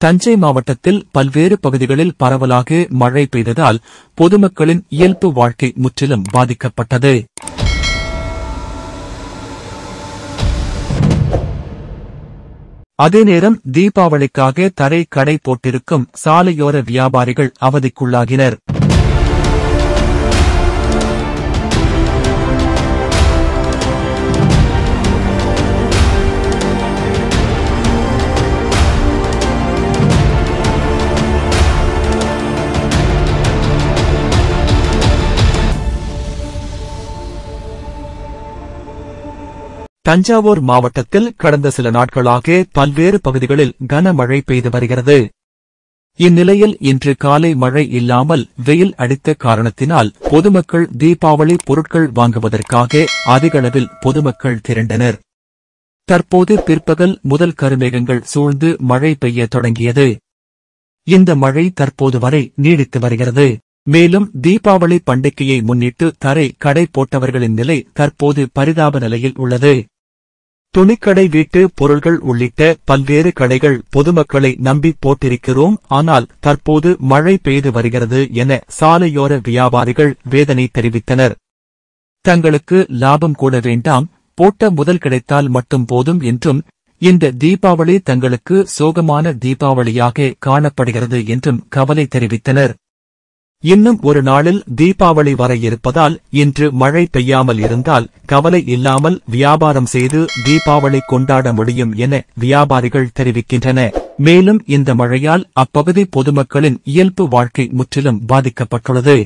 தஞ்சை மாவட்டத்தில் பல்வேறு பகுதிகளில் பரவலாக மழை பெய்ததால் பொதுமக்களின் இயல்பு வாழ்க்கை முற்றிலும் பாதிக்கப்பட்டது. அதேநேரம் தீபாவளிக்காக தரை கடை போட்டிருக்கும் சாலையோர வியாபாரிகள் அவதிக்குள்ளாகினர். தஞ்சாவூர் மாவட்டத்தில் கடந்த சில நாட்களாக பல்வேறு பகுதிகளில் கனமழை பெய்து வருகிறது. இந்நிலையில் இன்று காலை மழை இல்லாமல் வெயில் அடித்த காரணத்தினால் பொதுமக்கள் தீபாவளி பொருட்கள் வாங்குவதற்காக அதிகளவில் பொதுமக்கள் திரண்டனர். தற்போது பிற்பகல் முதல் கருமேகங்கள் சூழ்ந்து மழை பெய்ய தொடங்கியது. இந்த மழை தற்போது வரை நீடித்து வருகிறது. மேலும் தீபாவளி பண்டிகையை முன்னிட்டு தரை கடை போட்டவர்களின் நிலை தற்போது பரிதாப நிலையில் உள்ளது. துணிக்கடை, வீட்டு பொருள்கள் உள்ளிட்ட பல்வேறு கடைகள் பொதுமக்களை நம்பி போட்டிருக்கிறோம், ஆனால் தற்போது மழை பெய்து வருகிறது என சாலையோர வியாபாரிகள் வேதனை தெரிவித்தனர். தங்களுக்கு லாபம் கூட வேண்டாம், போட்ட முதல் கிடைத்தால் மட்டும் போதும் என்றும், இந்த தீபாவளி தங்களுக்கு சோகமான தீபாவளியாக காணப்படுகிறது என்றும் கவலை தெரிவித்தனர். இன்னும் ஒரு நாளில் தீபாவளி வர இருப்பதால் இன்று மழை பெய்யாமல் இருந்தால் கவலை இல்லாமல் வியாபாரம் செய்து தீபாவளி கொண்டாட முடியும் என வியாபாரிகள் தெரிவிக்கின்றன. மேலும் இந்த மழையால் அப்பகுதி பொதுமக்களின் இயல்பு வாழ்க்கை முற்றிலும் பாதிக்கப்பட்டுள்ளது.